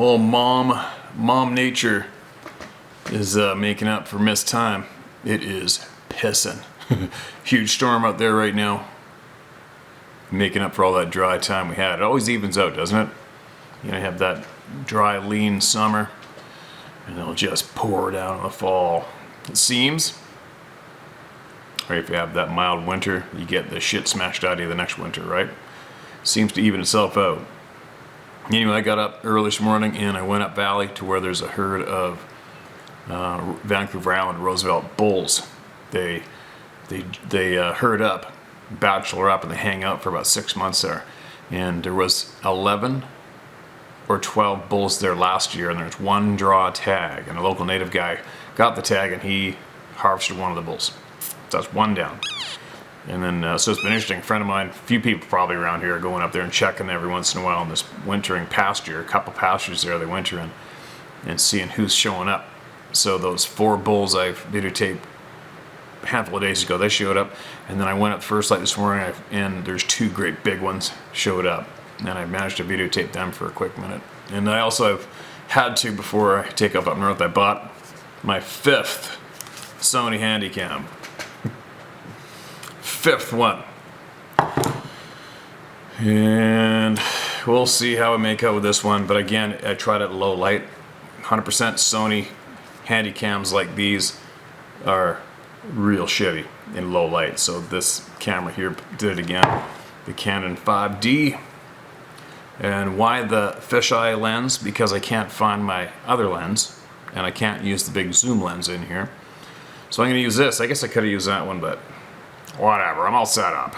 Well, Mom Nature is making up for missed time. It is pissing. Huge storm out there right now. Making up for all that dry time we had. It always evens out, doesn't it? You have that dry, lean summer, and it'll just pour down in the fall. It seems. Or if you have that mild winter, you get the shit smashed out of you the next winter, right? Seems to even itself out. Anyway, I got up early this morning and I went up valley to where there's a herd of Vancouver Island Roosevelt bulls. They herd up, bachelor up, and they hang out for about 6 months there. And there was 11 or 12 bulls there last year, and there's one draw tag, and a local native guy got the tag and he harvested one of the bulls. So that's one down. And then, so it's been interesting. A friend of mine, a few people probably around here are going up there and checking every once in a while in this wintering pasture, a couple pastures there they winter in, and seeing who's showing up. So those 4 bulls I videotaped a handful of days ago, they showed up. And then I went up first light this morning, and there's 2 great big ones showed up. And I managed to videotape them for a quick minute. And I also have had to, before I take up north, I bought my 5th Sony Handycam. 5th one. And we'll see how I make out with this one. But again, I tried it at low light. 100% Sony Handycams like these are real shitty in low light. So this camera here did it again. The Canon 5D. And why the fisheye lens? Because I can't find my other lens. And I can't use the big zoom lens in here. So I'm going to use this. I guess I could have used that one, but whatever, I'm all set up.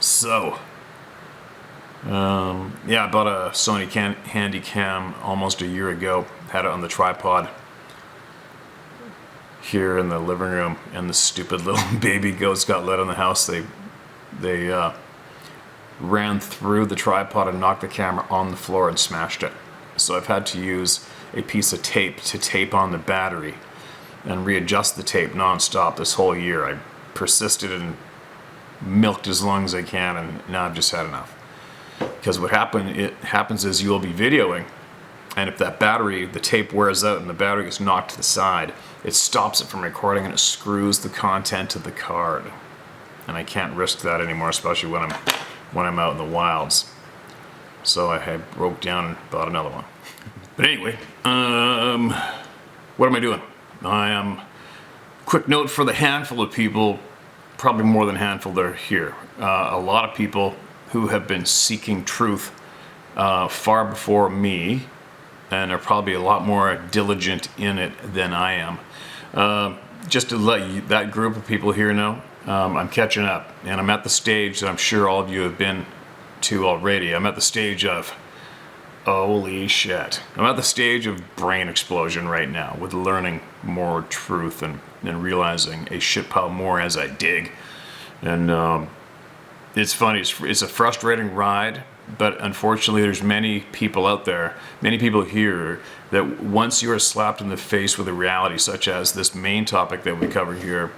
So, yeah, I bought a Sony Handycam almost a year ago. Had it on the tripod here in the living room, and the stupid little baby goats got let in the house. They ran through the tripod and knocked the camera on the floor and smashed it. So I've had to use a piece of tape to tape on the battery and readjust the tape non-stop this whole year. I persisted and milked as long as I can, and now I've just had enough. Because what happens is you'll be videoing, and if that battery, the tape wears out and the battery gets knocked to the side, it stops it from recording and it screws the content to the card. And I can't risk that anymore, especially when I'm out in the wilds. So I broke down and bought another one. But anyway, what am I doing? I am. Quick note for the handful of people, probably more than a handful that are here. A lot of people who have been seeking truth far before me, and are probably a lot more diligent in it than I am. Just to let that group of people here know, I'm catching up, and I'm at the stage that I'm sure all of you have been to already. I'm at the stage of, holy shit. I'm at the stage of brain explosion right now with learning more truth and realizing a shit pile more as I dig. And it's funny, it's a frustrating ride, but unfortunately there's many people out there, many people here, that once you are slapped in the face with a reality such as this main topic that we cover here,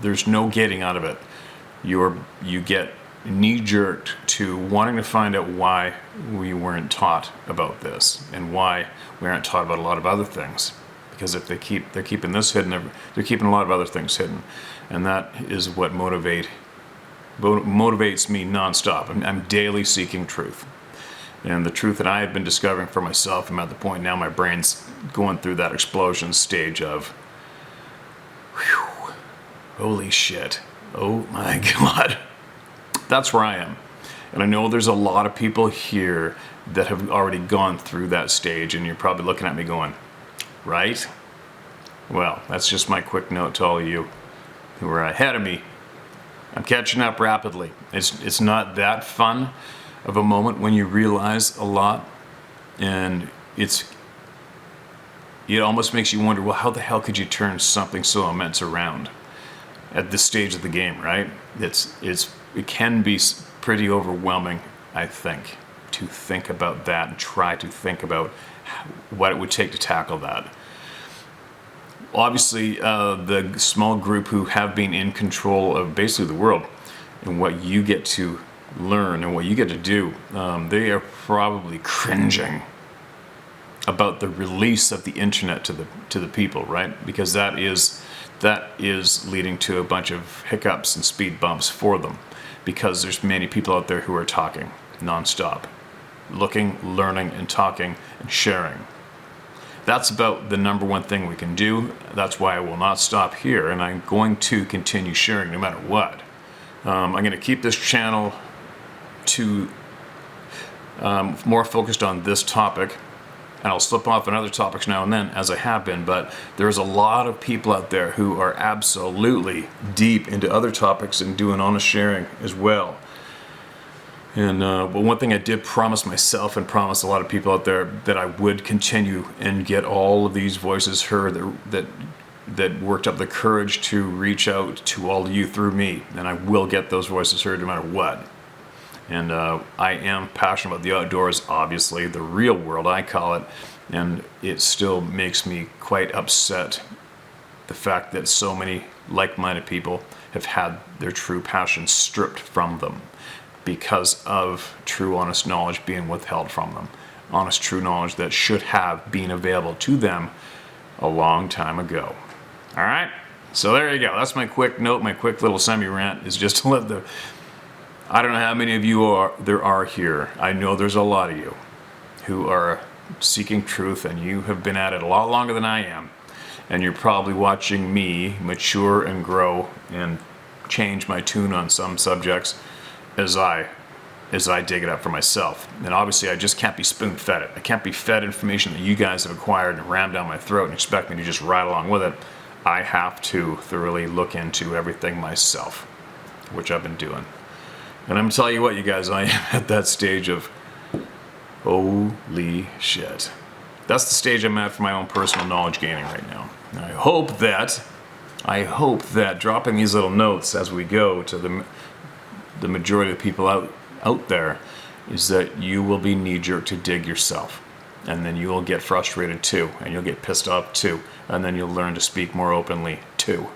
there's no getting out of it. You get knee-jerked to wanting to find out why we weren't taught about this and why we aren't taught about a lot of other things. Because if they're keeping this hidden, they're keeping a lot of other things hidden, and that is what motivates me nonstop. I'm daily seeking truth, and the truth that I have been discovering for myself. I'm at the point now my brain's going through that explosion stage of, whew, holy shit, oh my god. That's where I am. And I know there's a lot of people here that have already gone through that stage, and you're probably looking at me going, right? Well, that's just my quick note to all of you who are ahead of me. I'm catching up rapidly. It's not that fun of a moment when you realize a lot, and it almost makes you wonder, well, how the hell could you turn something so immense around at this stage of the game, right? It can be pretty overwhelming, I think, to think about that and try to think about what it would take to tackle that. Obviously, the small group who have been in control of basically the world and what you get to learn and what you get to do, they are probably cringing about the release of the internet to the people, right? Because that is leading to a bunch of hiccups and speed bumps for them, because there's many people out there who are talking nonstop, looking, learning, and talking and sharing. That's about the number one thing we can do. That's why I will not stop here, and I'm going to continue sharing no matter what. I'm going to keep this channel to more focused on this topic, and I'll slip off on other topics now and then, as I have been, but there's a lot of people out there who are absolutely deep into other topics and doing honest sharing as well. And but one thing I did promise myself and promise a lot of people out there, that I would continue and get all of these voices heard that worked up the courage to reach out to all of you through me, and I will get those voices heard no matter what. And I am passionate about the outdoors, obviously, the real world I call it, and it still makes me quite upset, the fact that so many like-minded people have had their true passion stripped from them because of true honest knowledge being withheld from them. Honest true knowledge that should have been available to them a long time ago. All right, so there you go. That's my quick note, my quick little semi-rant, is just to let the... I don't know how many of you there are here. I know there's a lot of you who are seeking truth, and you have been at it a lot longer than I am. And you're probably watching me mature and grow and change my tune on some subjects as I dig it up for myself. And obviously I just can't be spoon-fed it. I can't be fed information that you guys have acquired and rammed down my throat and expect me to just ride along with it. I have to thoroughly look into everything myself, which I've been doing. And I'm gonna tell you what, you guys, I am at that stage of holy shit. That's the stage I'm at for my own personal knowledge gaining right now. And I hope that dropping these little notes as we go to the majority of the people out there is that you will be knee-jerk to dig yourself. And then you will get frustrated too, and you'll get pissed off too, and then you'll learn to speak more openly too.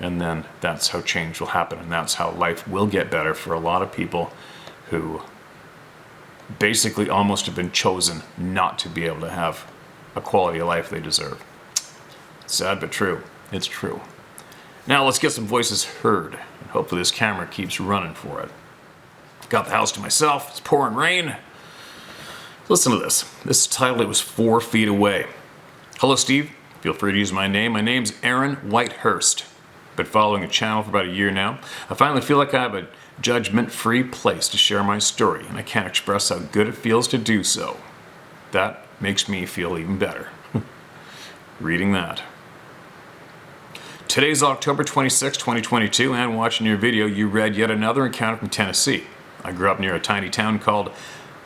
And then that's how change will happen, and that's how life will get better for a lot of people who basically almost have been chosen not to be able to have a quality of life they deserve. Sad but true. It's true. Now let's get some voices heard, and hopefully this camera keeps running for it. Got the house to myself. It's pouring rain. Listen to this. This title, it was 4 feet away. Hello, Steve. Feel free to use my name. My name's Aaron Whitehurst. Been following the channel for about a year now. I finally feel like I have a judgment-free place to share my story, and I can't express how good it feels to do so. That makes me feel even better. Reading that. Today's October 26, 2022, and watching your video, you read yet another encounter from Tennessee. I grew up near a tiny town called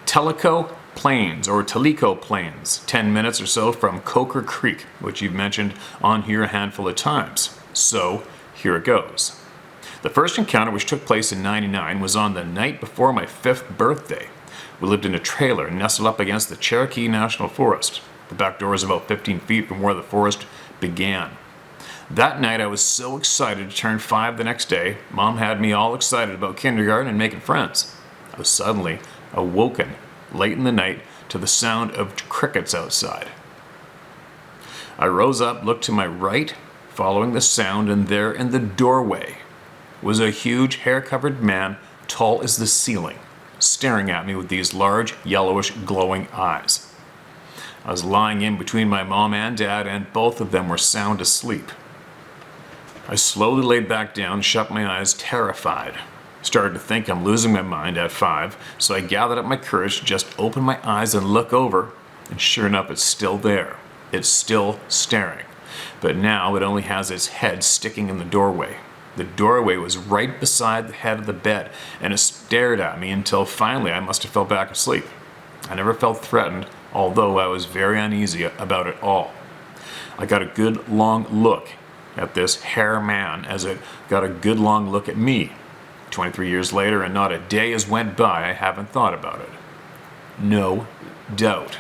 Tellico Plains, or Tellico Plains, 10 minutes or so from Coker Creek, which you've mentioned on here a handful of times. So, here it goes. The first encounter, which took place in '99, was on the night before my 5th birthday. We lived in a trailer nestled up against the Cherokee National Forest. The back door is about 15 feet from where the forest began. That night I was so excited to turn 5 the next day. Mom had me all excited about kindergarten and making friends. I was suddenly awoken late in the night to the sound of crickets outside. I rose up, looked to my right, following the sound, and there in the doorway was a huge hair-covered man, tall as the ceiling, staring at me with these large, yellowish, glowing eyes. I was lying in between my mom and dad, and both of them were sound asleep. I slowly laid back down, shut my eyes, terrified. Started to think I'm losing my mind at 5, so I gathered up my courage to just open my eyes and look over, and sure enough, it's still there. It's still staring, but now it only has its head sticking in the doorway. The doorway was right beside the head of the bed, and it stared at me until finally I must have fell back asleep. I never felt threatened, although I was very uneasy about it all. I got a good long look at this hair man as it got a good long look at me. 23 years later, and not a day has went by I haven't thought about it. No doubt.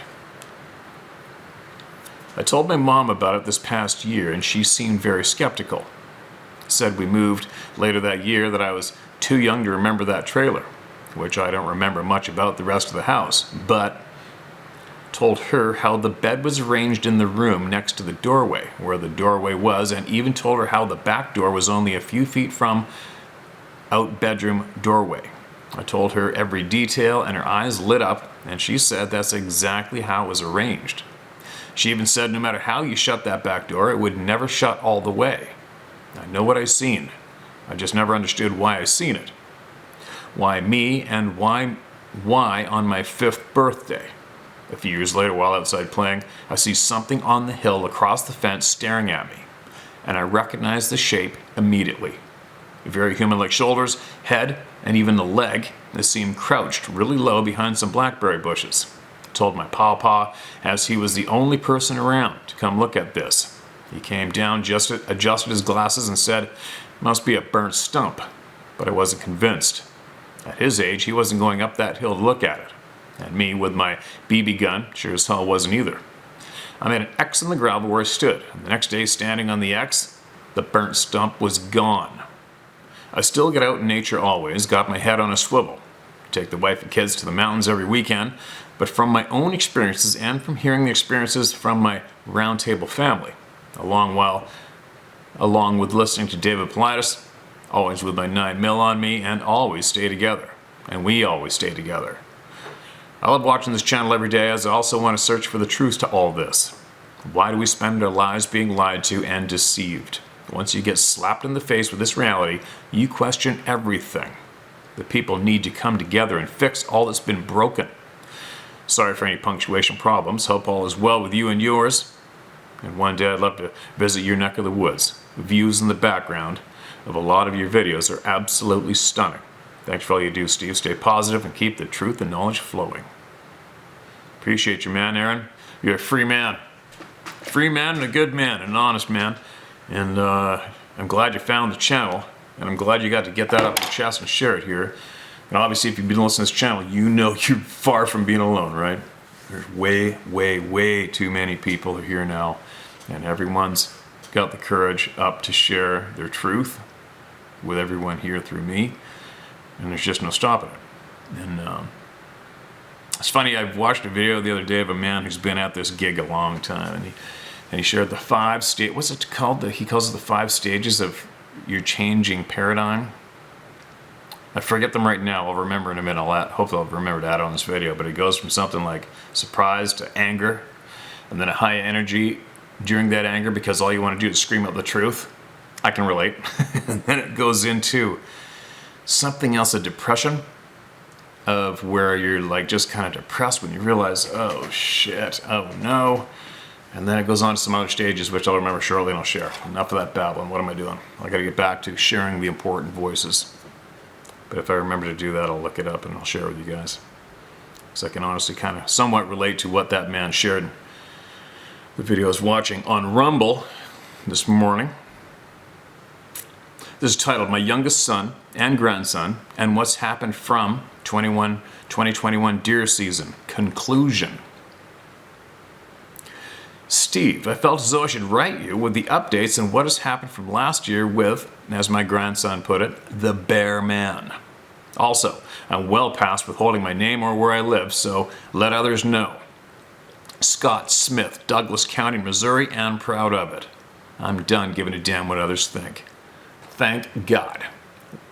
I told my mom about it this past year, and she seemed very skeptical. Said we moved later that year, that I was too young to remember that trailer. which I don't remember much about the rest of the house, but told her how the bed was arranged in the room next to the doorway, where the doorway was, and even told her how the back door was only a few feet from out bedroom doorway. I told her every detail, and her eyes lit up, and she said that's exactly how it was arranged. She even said no matter how you shut that back door, it would never shut all the way. I know what I seen. I just never understood why I seen it. Why me, and why on my 5th birthday? A few years later, while outside playing, I see something on the hill across the fence staring at me, and I recognize the shape immediately. Very human-like shoulders, head, and even the leg that seemed crouched really low behind some blackberry bushes. I told my pawpaw, as he was the only person around, to come look at this. He came down, adjusted his glasses, and said, "Must be a burnt stump," but I wasn't convinced. At his age, he wasn't going up that hill to look at it. And me, with my BB gun, sure as hell wasn't either. I made an X in the gravel where I stood, and the next day, standing on the X, the burnt stump was gone. I still get out in nature always, got my head on a swivel. Take the wife and kids to the mountains every weekend, but from my own experiences and from hearing the experiences from my roundtable family, along with listening to David Paulides, always with my 9mm on me, and always stay together. And we always stay together. I love watching this channel every day, as I also want to search for the truth to all this. Why do we spend our lives being lied to and deceived? Once you get slapped in the face with this reality, you question everything. The people need to come together and fix all that's been broken. Sorry for any punctuation problems. Hope all is well with you and yours. And one day I'd love to visit your neck of the woods. The views in the background of a lot of your videos are absolutely stunning. Thanks for all you do, Steve. Stay positive and keep the truth and knowledge flowing. Appreciate you, man, Aaron. You're a free man. Free man and a good man, an honest man. And I'm glad you found the channel. And I'm glad you got to get that up your chest and share it here. And obviously, if you've been listening to this channel, you know you're far from being alone, right? There's way too many people here now. And everyone's got the courage up to share their truth with everyone here through me. And there's just no stopping it. And it's funny, I watched a video the other day of a man who's been at this gig a long time, and he shared the 5 stages. What's it called? He calls it the 5 stages of your changing paradigm. I forget them right now. I'll remember in a minute. Hopefully I'll remember to add on this video. But it goes from something like surprise to anger, and then a high energy during that anger because all you want to do is scream out the truth. I can relate. And then it goes into something else, a depression, of where you're like just kind of depressed when you realize, oh shit, oh no. And then it goes on to some other stages, which I'll remember shortly and I'll share. Enough of that babbling. What am I doing? I got to get back to sharing the important voices. But if I remember to do that, I'll look it up and I'll share with you guys. Because I can honestly kind of somewhat relate to what that man shared. The video I was watching on Rumble this morning. This is titled My Youngest Son and Grandson and What's Happened from 2021 Deer Season. Conclusion. Steve, I felt as though I should write you with the updates on what has happened from last year with, as my grandson put it, the bear man. Also, I'm well past withholding my name or where I live, so let others know. Scott Smith, Douglas County, Missouri, and proud of it. I'm done giving a damn what others think. Thank God.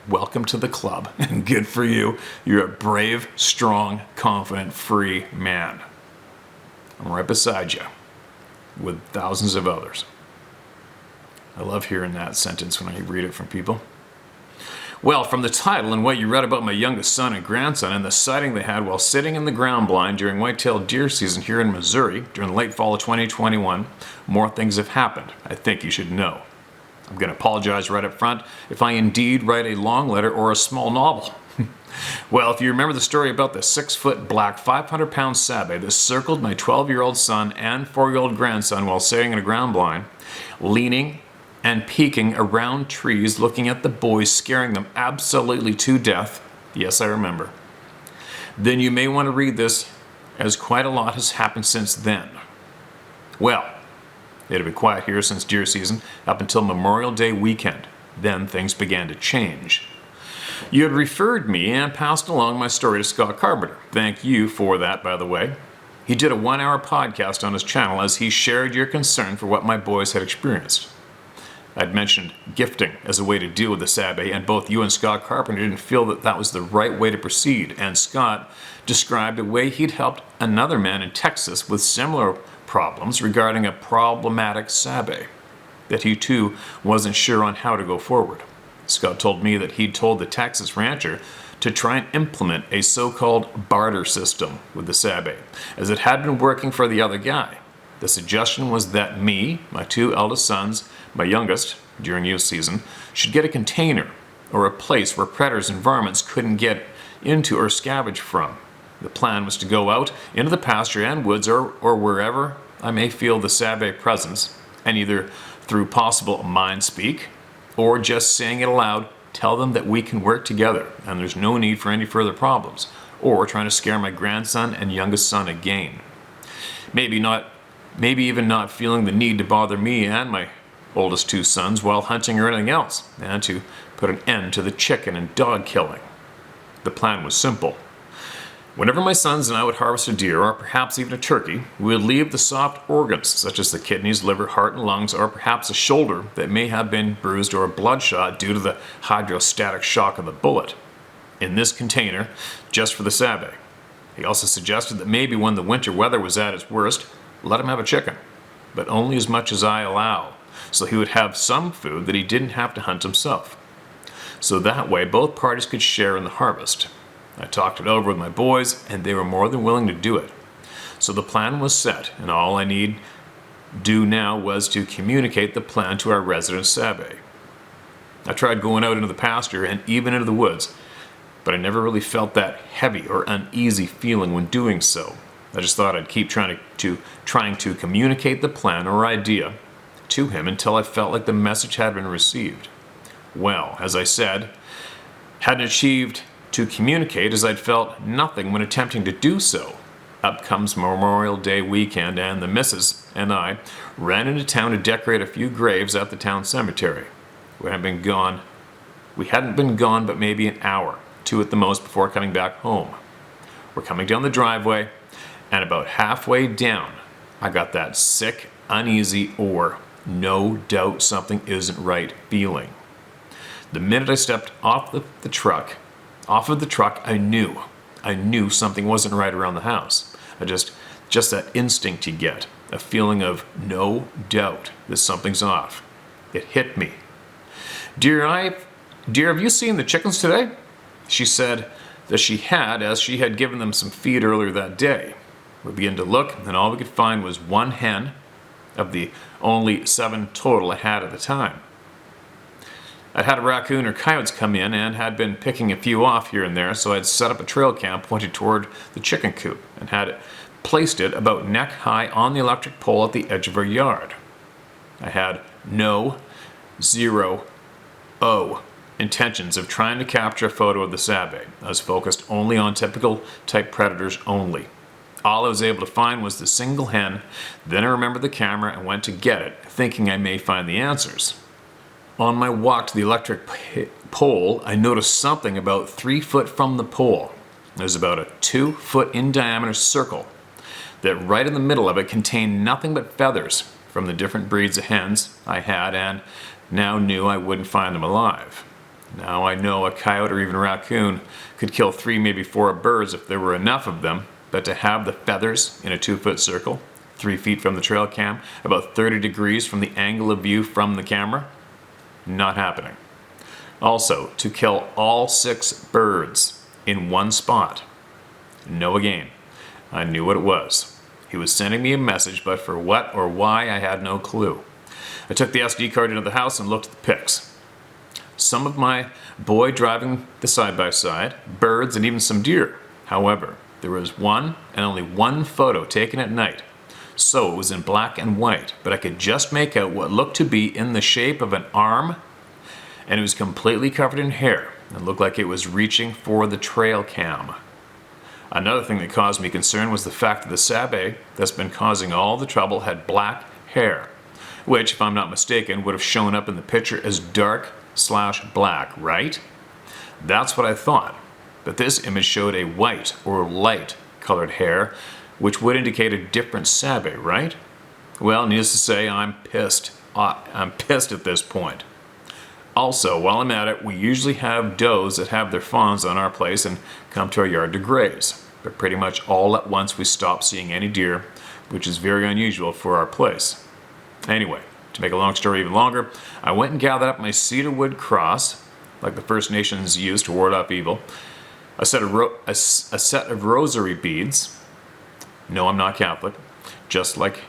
Welcome to the club, and good for you. You're a brave, strong, confident, free man. I'm right beside you, with thousands of others. I love hearing that sentence when I read it from people. Well, from the title and what you read about my youngest son and grandson and the sighting they had while sitting in the ground blind during white-tailed deer season here in Missouri during the late fall of 2021, more things have happened I think you should know. I'm going to apologize right up front if I indeed write a long letter or a small novel. Well, if you remember the story about the 6-foot black 500-pound sabe that circled my 12-year-old son and 4-year-old grandson while sitting in a ground blind, leaning and peeking around trees looking at the boys, scaring them absolutely to death, yes, I remember, then you may want to read this, as quite a lot has happened since then. Well, it had been quiet here since deer season up until Memorial Day weekend. Then things began to change. You had referred me and passed along my story to Scott Carpenter. Thank you for that, by the way. He did a 1-hour podcast on his channel as he shared your concern for what my boys had experienced. I'd mentioned gifting as a way to deal with the Sabe, and both you and Scott Carpenter didn't feel that that was the right way to proceed, and Scott described a way he'd helped another man in Texas with similar problems regarding a problematic Sabe, that he too wasn't sure on how to go forward. Scott told me that he'd told the Texas rancher to try and implement a so-called barter system with the Sabe, as it had been working for the other guy. The suggestion was that me, my 2 eldest sons, my youngest, during youth season, should get a container or a place where predators and varmints couldn't get into or scavenge from. The plan was to go out into the pasture and woods or wherever I may feel the Sabe presence, and either through possible mind speak or just saying it aloud, tell them that we can work together and there's no need for any further problems, or trying to scare my grandson and youngest son again. Maybe even not feeling the need to bother me and my oldest 2 sons while hunting or anything else, and to put an end to the chicken and dog killing. The plan was simple. Whenever my sons and I would harvest a deer, or perhaps even a turkey, we would leave the soft organs, such as the kidneys, liver, heart, and lungs, or perhaps a shoulder that may have been bruised or bloodshot due to the hydrostatic shock of the bullet, in this container, just for the Sabe. He also suggested that maybe when the winter weather was at its worst, let him have a chicken, but only as much as I allow, so he would have some food that he didn't have to hunt himself. So that way, both parties could share in the harvest. I talked it over with my boys, and they were more than willing to do it. So the plan was set, and all I need do now was to communicate the plan to our resident Sabe. I tried going out into the pasture and even into the woods, but I never really felt that heavy or uneasy feeling when doing so. I just thought I'd keep trying to communicate the plan or idea to him until I felt like the message had been received. Well, as I said, hadn't achieved to communicate as I'd felt nothing when attempting to do so. Up comes Memorial Day weekend, and the missus and I ran into town to decorate a few graves at the town cemetery. We hadn't been gone but maybe an hour, 2 at the most, before coming back home. We're coming down the driveway, and about halfway down, I got that sick, uneasy, or no doubt something isn't right feeling. The minute I stepped off of the truck, I knew something wasn't right around the house. Just that instinct you get, a feeling of no doubt that something's off. It hit me. Dear, have you seen the chickens today? She said that she had, as she had given them some feed earlier that day. We began to look, and all we could find was 1 hen of the only 7 total I had at the time. I'd had a raccoon or coyotes come in and had been picking a few off here and there, so I'd set up a trail cam pointed toward the chicken coop and had placed it about neck high on the electric pole at the edge of our yard. I had no, 0, intentions of trying to capture a photo of the Sabe. I was focused only on typical type predators only. All I was able to find was the single hen. Then I remembered the camera and went to get it, thinking I may find the answers. On my walk to the electric pole, I noticed something about 3 foot from the pole. There's about a 2 foot in diameter circle that right in the middle of it contained nothing but feathers from the different breeds of hens I had, and now knew I wouldn't find them alive. Now I know a coyote or even a raccoon could kill 3, maybe 4 birds if there were enough of them, but to have the feathers in a 2 foot circle, 3 feet from the trail cam, about 30 degrees from the angle of view from the camera, not happening. Also, to kill all 6 birds in one spot. No again. I knew what it was. He was sending me a message, but for what or why I had no clue. I took the SD card into the house and looked at the pics. Some of my boy driving the side-by-side, birds, and even some deer. However, there was one and only one photo taken at night. So it was in black and white, but I could just make out what looked to be in the shape of an arm, and it was completely covered in hair and looked like it was reaching for the trail cam. Another thing that caused me concern was the fact that the Sabe that's been causing all the trouble had black hair, which, if I'm not mistaken, would have shown up in the picture as dark/black, right? That's what I thought. But this image showed a white or light colored hare, which would indicate a different Sabe, right? Well, needless to say, I'm pissed. I'm pissed at this point. Also, while I'm at it, we usually have does that have their fawns on our place and come to our yard to graze. But pretty much all at once we stop seeing any deer, which is very unusual for our place. Anyway, to make a long story even longer, I went and gathered up my cedarwood cross, like the First Nations used to ward off evil, a set of rosary beads. No, I'm not Catholic, just like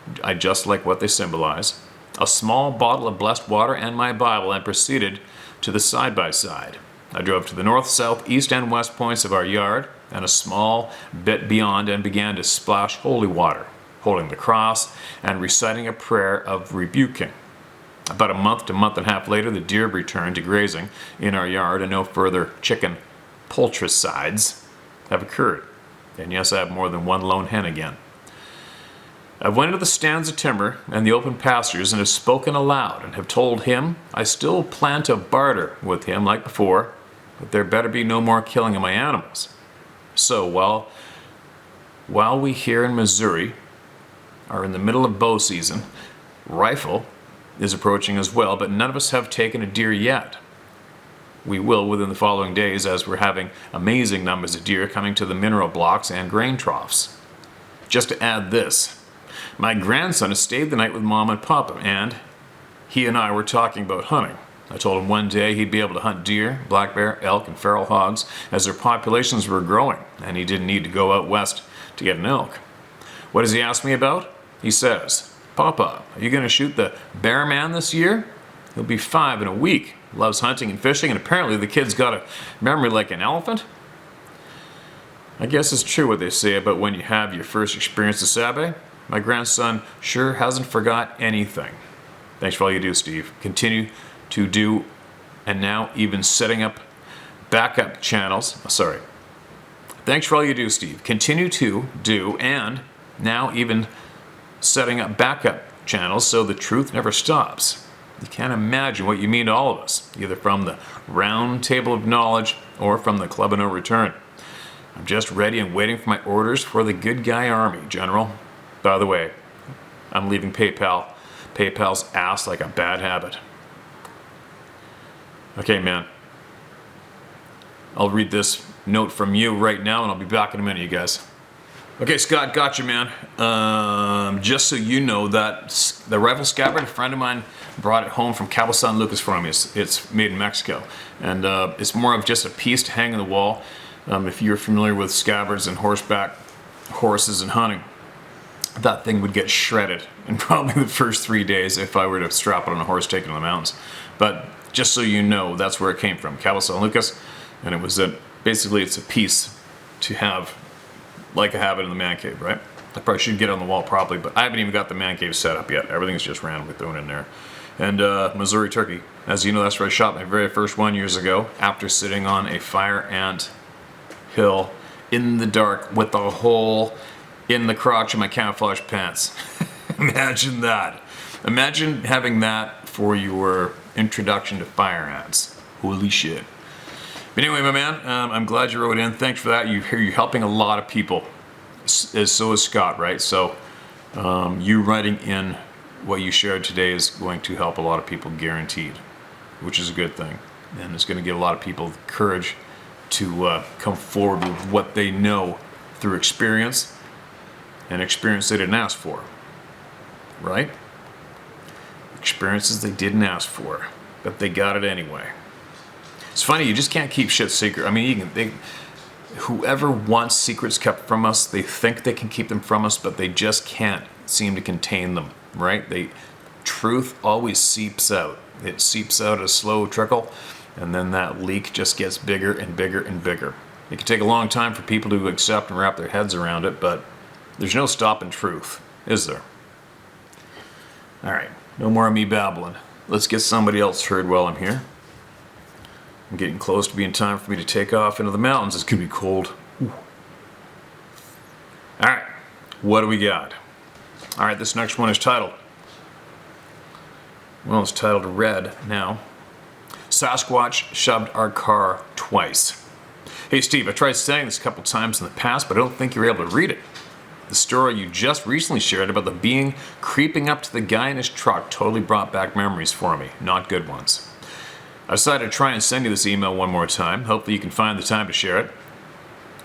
what they symbolize, a small bottle of blessed water, and my Bible, and proceeded to the side-by-side. I drove to the north, south, east, and west points of our yard, and a small bit beyond, and began to splash holy water, holding the cross and reciting a prayer of rebuking. About a month to month and a half later, the deer returned to grazing in our yard, and no further chicken poultricides have occurred. And yes, I have more than one lone hen again. I've went into the stands of timber and the open pastures and have spoken aloud and have told him I still plan to barter with him like before, but there better be no more killing of my animals. So while we here in Missouri are in the middle of bow season, rifle is approaching as well, but none of us have taken a deer yet. We will within the following days, as we're having amazing numbers of deer coming to the mineral blocks and grain troughs. Just to add this, my grandson has stayed the night with Mom and Papa, and he and I were talking about hunting. I told him one day he'd be able to hunt deer, black bear, elk, and feral hogs as their populations were growing, and he didn't need to go out west to get an elk. What does he ask me about? He says, "Papa, are you going to shoot the bear man this year? He'll be 5 in a week. Loves hunting and fishing, and apparently the kid's got a memory like an elephant." I guess it's true what they say about when you have your first experience of Sabe. My grandson sure hasn't forgot anything. Thanks for all you do, Steve. Continue to do, and now even setting up backup channels. Thanks for all you do, Steve. Continue to do, and now even setting up backup channels so the truth never stops. You can't imagine what you mean to all of us, either from the round table of knowledge or from the Club of No Return. I'm just ready and waiting for my orders for the Good Guy Army, General. By the way, I'm leaving PayPal's ass like a bad habit. Okay, man. I'll read this note from you right now, and I'll be back in a minute, you guys. Okay, Scott, gotcha, man. Just so you know, that the rifle scabbard, a friend of mine brought it home from Cabo San Lucas for me. It's made in Mexico, and it's more of just a piece to hang on the wall. If you're familiar with scabbards and horseback horses and hunting, that thing would get shredded in probably the first 3 days if I were to strap it on a horse taken to the mountains. But just so you know, that's where it came from, Cabo San Lucas, and it was basically it's a piece to have, like I have it in the man cave, right? I probably should get it on the wall properly, but I haven't even got the man cave set up yet. Everything's just randomly thrown in there. And Missouri turkey. As you know, that's where I shot my very first one years ago, after sitting on a fire ant hill in the dark with a hole in the crotch of my camouflage pants. Imagine that. Imagine having that for your introduction to fire ants. Holy shit. But anyway, my man, I'm glad you wrote in. Thanks for that. You're helping a lot of people. So is Scott, right? So you writing in what you shared today is going to help a lot of people, guaranteed, which is a good thing. And it's going to give a lot of people the courage to come forward with what they know through experience, and experience they didn't ask for, right? Experiences they didn't ask for, but they got it anyway. It's funny, you just can't keep shit secret. I mean, whoever wants secrets kept from us, they think they can keep them from us, but they just can't seem to contain them, right? Truth always seeps out. It seeps out a slow trickle, and then that leak just gets bigger and bigger and bigger. It can take a long time for people to accept and wrap their heads around it, but there's no stopping truth, is there? All right, no more of me babbling. Let's get somebody else heard while I'm here. I'm getting close to being time for me to take off into the mountains. It's gonna be cold. Ooh. All right, what do we got? All right, this next one is titled, well, it's titled Red now. Sasquatch shoved our car twice. Hey Steve, I tried saying this a couple times in the past, but I don't think you were able to read it. The story you just recently shared about the being creeping up to the guy in his truck totally brought back memories for me, not good ones. I decided to try and send you this email one more time. Hopefully you can find the time to share it.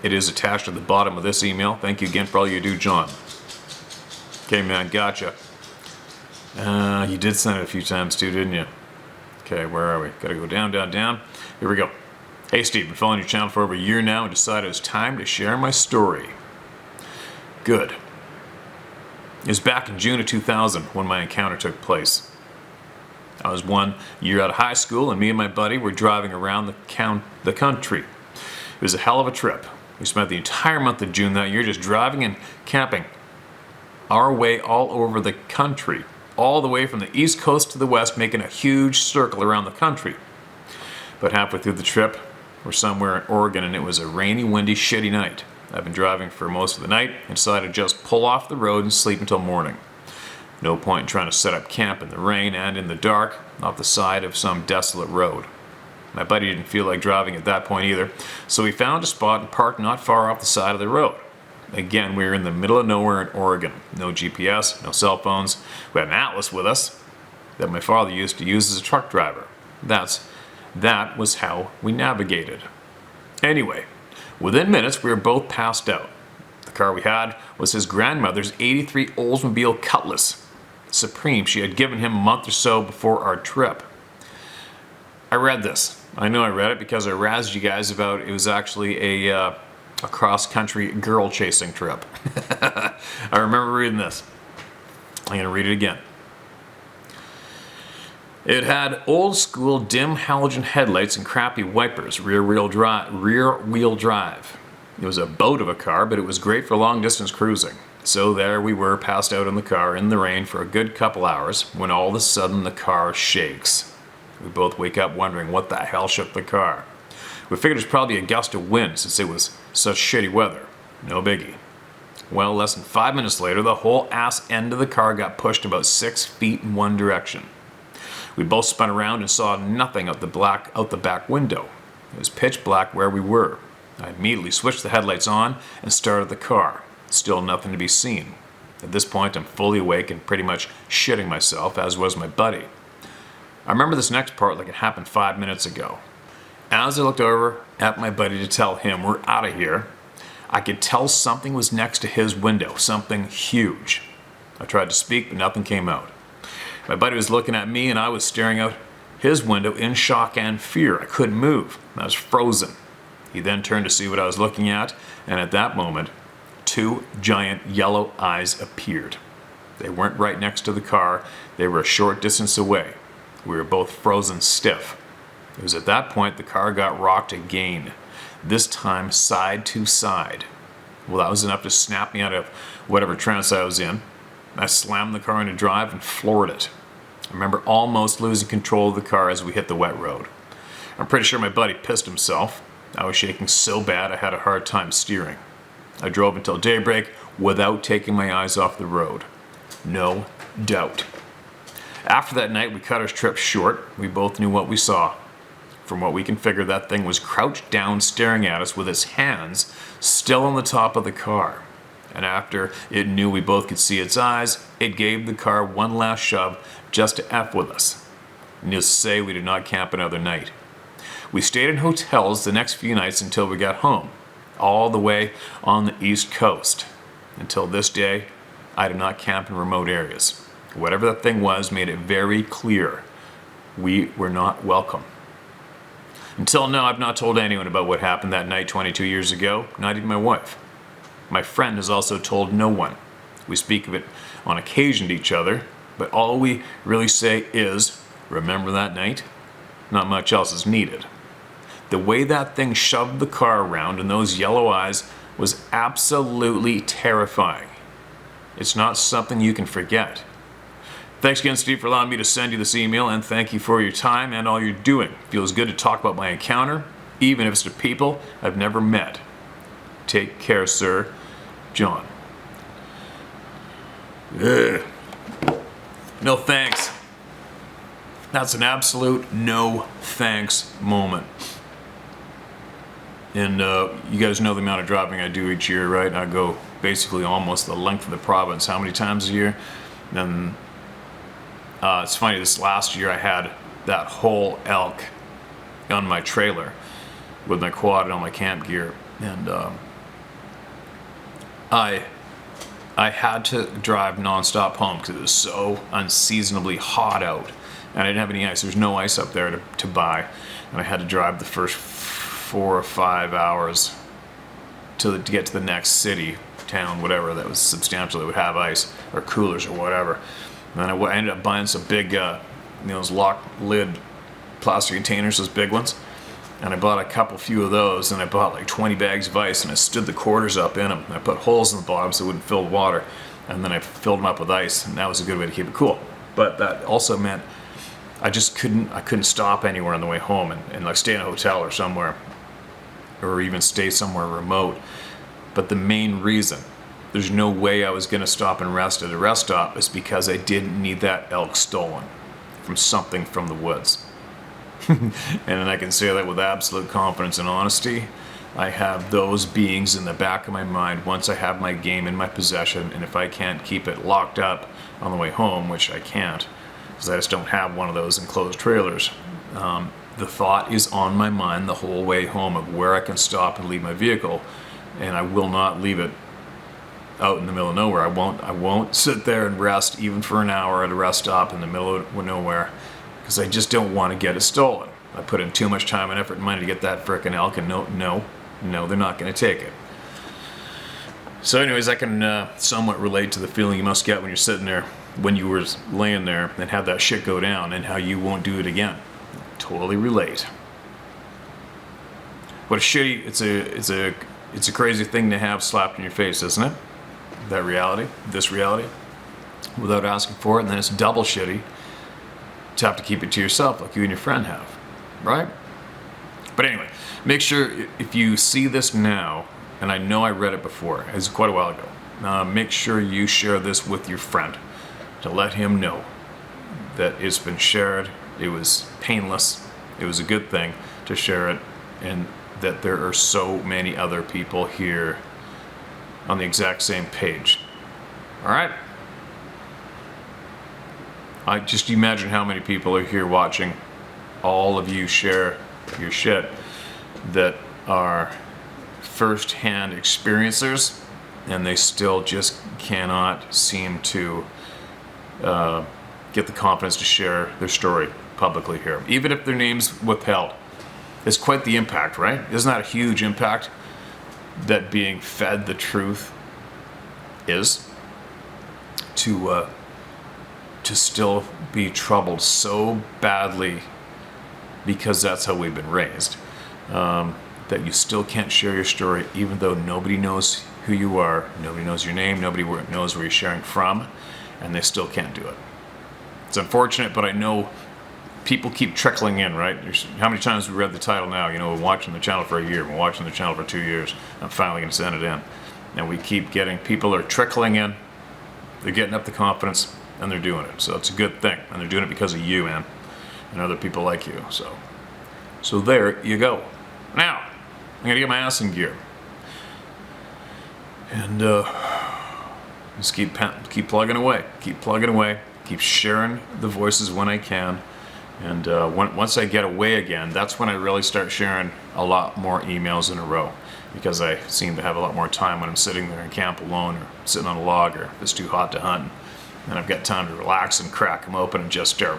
It is attached at the bottom of this email. Thank you again for all you do, John. Okay, man, gotcha. You did send it a few times too, didn't you? Okay, where are we? Gotta go down, down, down. Here we go. Hey Steve, been following your channel for over a year now and decided it was time to share my story. Good. It was back in June of 2000 when my encounter took place. I was 1 year out of high school and me and my buddy were driving around the country. It was a hell of a trip. We spent the entire month of June that year just driving and camping our way all over the country, all the way from the east coast to the west, making a huge circle around the country. But halfway through the trip, we're somewhere in Oregon and it was a rainy, windy, shitty night. I've been driving for most of the night and decided to just pull off the road and sleep until morning. No point in trying to set up camp in the rain and in the dark off the side of some desolate road. My buddy didn't feel like driving at that point either, so we found a spot and parked not far off the side of the road. Again, we were in the middle of nowhere in Oregon. No GPS, no cell phones. We had an atlas with us that my father used to use as a truck driver. That was how we navigated. Anyway, within minutes we were both passed out. The car we had was his grandmother's 83 Oldsmobile Cutlass Supreme she had given him a month or so before our trip. I read this. I know I read it because I razzed you guys about it was actually a cross-country girl-chasing trip. I remember reading this. I'm going to read it again. It had old-school dim halogen headlights and crappy wipers, rear-wheel drive. It was a boat of a car, but it was great for long-distance cruising. So there we were, passed out in the car in the rain for a good couple hours, when all of a sudden the car shakes. We both wake up wondering what the hell shook the car. We figured it was probably a gust of wind since it was such shitty weather. No biggie. Well, less than 5 minutes later, the whole ass end of the car got pushed about 6 feet in one direction. We both spun around and saw nothing out the back window. It was pitch black where we were. I immediately switched the headlights on and started the car. Still nothing to be seen. At this point, I'm fully awake and pretty much shitting myself, as was my buddy. I remember this next part like it happened 5 minutes ago. As I looked over at my buddy to tell him we're out of here, I could tell something was next to his window, something huge. I tried to speak, but nothing came out. My buddy was looking at me and I was staring out his window in shock and fear. I couldn't move. I was frozen. He then turned to see what I was looking at, and at that moment, 2 giant yellow eyes appeared. They weren't right next to the car. They were a short distance away. We were both frozen stiff. It was at that point the car got rocked again, this time side to side. Well, that was enough to snap me out of whatever trance I was in. I slammed the car into drive and floored it. I remember almost losing control of the car as we hit the wet road. I'm pretty sure my buddy pissed himself. I was shaking so bad I had a hard time steering. I drove until daybreak without taking my eyes off the road. No doubt. After that night, we cut our trip short. We both knew what we saw. From what we can figure, that thing was crouched down staring at us with its hands still on the top of the car. And after it knew we both could see its eyes, it gave the car one last shove just to F with us. Needless to say, we did not camp another night. We stayed in hotels the next few nights until we got home, all the way on the East Coast. Until this day, I did not camp in remote areas. Whatever that thing was made it very clear we were not welcome. Until now, I've not told anyone about what happened that night 22 years ago, not even my wife. My friend has also told no one. We speak of it on occasion to each other, but all we really say is, remember that night? Not much else is needed. The way that thing shoved the car around and those yellow eyes was absolutely terrifying. It's not something you can forget. Thanks again, Steve, for allowing me to send you this email, and thank you for your time and all you're doing. Feels good to talk about my encounter, even if it's to people I've never met. Take care, sir. John. Ugh. No thanks. That's an absolute no thanks moment. And you guys know the amount of driving I do each year, right? I go basically almost the length of the province. How many times a year? And it's funny, this last year I had that whole elk on my trailer with my quad and all my camp gear. And I had to drive nonstop home because it was so unseasonably hot out. And I didn't have any ice. There's no ice up there to buy. And I had to drive the first 4 or 5 hours to get to the next city, town, whatever, that was substantial, that would have ice or coolers or whatever. And then I ended up buying some big, those lock lid plastic containers, those big ones. And I bought a few of those, and I bought like 20 bags of ice, and I stood the quarters up in them. And I put holes in the bottom so it wouldn't fill with water, and then I filled them up with ice, and that was a good way to keep it cool. But that also meant I couldn't stop anywhere on the way home and like stay in a hotel or somewhere, or even stay somewhere remote. But the main reason there's no way I was going to stop and rest at a rest stop is because I didn't need that elk stolen from something from the woods. And I can say that with absolute confidence and honesty. I have those beings in the back of my mind once I have my game in my possession, and if I can't keep it locked up on the way home, which I can't, because I just don't have one of those enclosed trailers, the thought is on my mind the whole way home of where I can stop and leave my vehicle, and I will not leave it out in the middle of nowhere. I won't sit there and rest even for an hour at a rest stop in the middle of nowhere, because I just don't want to get it stolen. I put in too much time and effort and money to get that frickin' elk, and no, they're not going to take it. So anyways, I can somewhat relate to the feeling you must get when you're sitting there, when you were laying there and have that shit go down, and how you won't do it again. Totally relate. What a shitty, it's a crazy thing to have slapped in your face, isn't it? That reality, this reality, without asking for it. And then it's double shitty to have to keep it to yourself like you and your friend have, right? But anyway, make sure if you see this now, and I know I read it before, it was quite a while ago, make sure you share this with your friend to let him know that it's been shared, it was painless, it was a good thing to share it, and that there are so many other people here on the exact same page. All right? I just imagine how many people are here watching all of you share your shit that are first-hand experiencers, and they still just cannot seem to get the confidence to share their story publicly here, even if their name's withheld. It's quite the impact, right? Isn't that a huge impact that being fed the truth is? To still be troubled so badly because that's how we've been raised, that you still can't share your story even though nobody knows who you are, nobody knows your name, nobody knows where you're sharing from, and they still can't do it. It's unfortunate, but I know people keep trickling in, right? How many times have we read the title now? You know, we're watching the channel for a year, we're watching the channel for 2 years, I'm finally going to send it in. And we keep getting, people are trickling in, they're getting up the confidence, and they're doing it. So it's a good thing, and they're doing it because of you, man, and other people like you. So there you go. Now, I'm going to get my ass in gear. And just keep plugging away, keep sharing the voices when I can. And once I get away again, that's when I really start sharing a lot more emails in a row, because I seem to have a lot more time when I'm sitting there in camp alone or sitting on a log, or if it's too hot to hunt. And I've got time to relax and crack them open and just start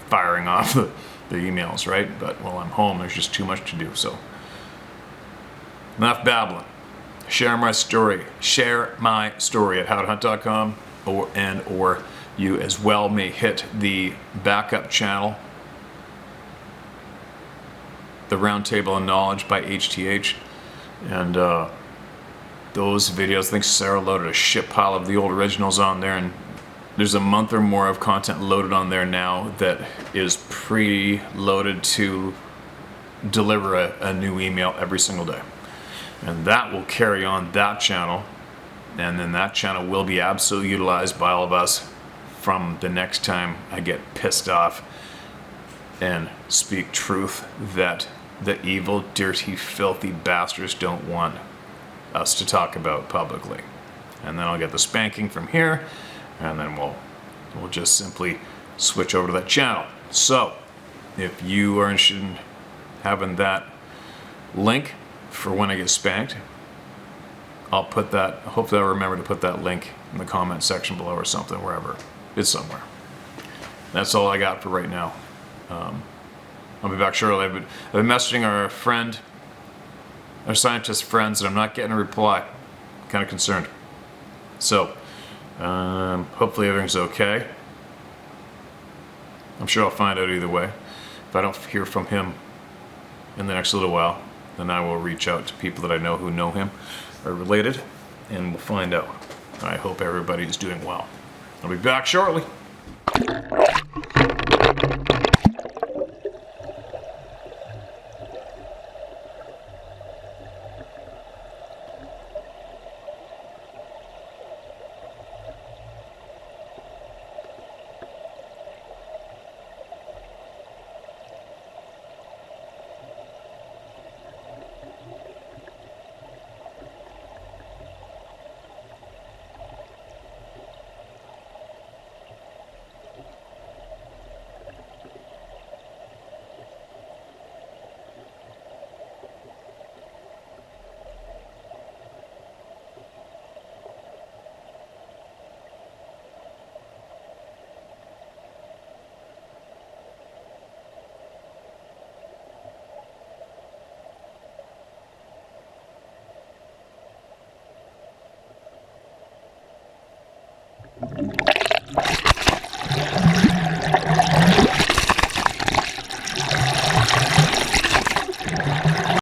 firing off the emails, right? But while I'm home, there's just too much to do. So enough babbling. Share my story. Share my story at howtohunt.com, or you as well may hit the backup channel, the Roundtable of Knowledge by HTH, and those videos. I think Sarah loaded a shit pile of the old originals on there, and there's a month or more of content loaded on there now that is pre-loaded to deliver a new email every single day. And that will carry on that channel, and then that channel will be absolutely utilized by all of us from the next time I get pissed off and speak truth that the evil, dirty, filthy bastards don't want us to talk about publicly. And then I'll get the spanking from here, and then we'll just simply switch over to that channel. So, if you are interested in having that link for when I get spanked, I'll put that, hopefully I'll remember to put that link in the comment section below or something, wherever. It's somewhere. That's all I got for right now. I'll be back shortly. I've been messaging our scientist friends, and I'm not getting a reply. I'm kind of concerned. So, hopefully everything's okay. I'm sure I'll find out either way. If I don't hear from him in the next little while, then I will reach out to people that I know who know him or related, and we'll find out. I hope everybody's doing well. I'll be back shortly.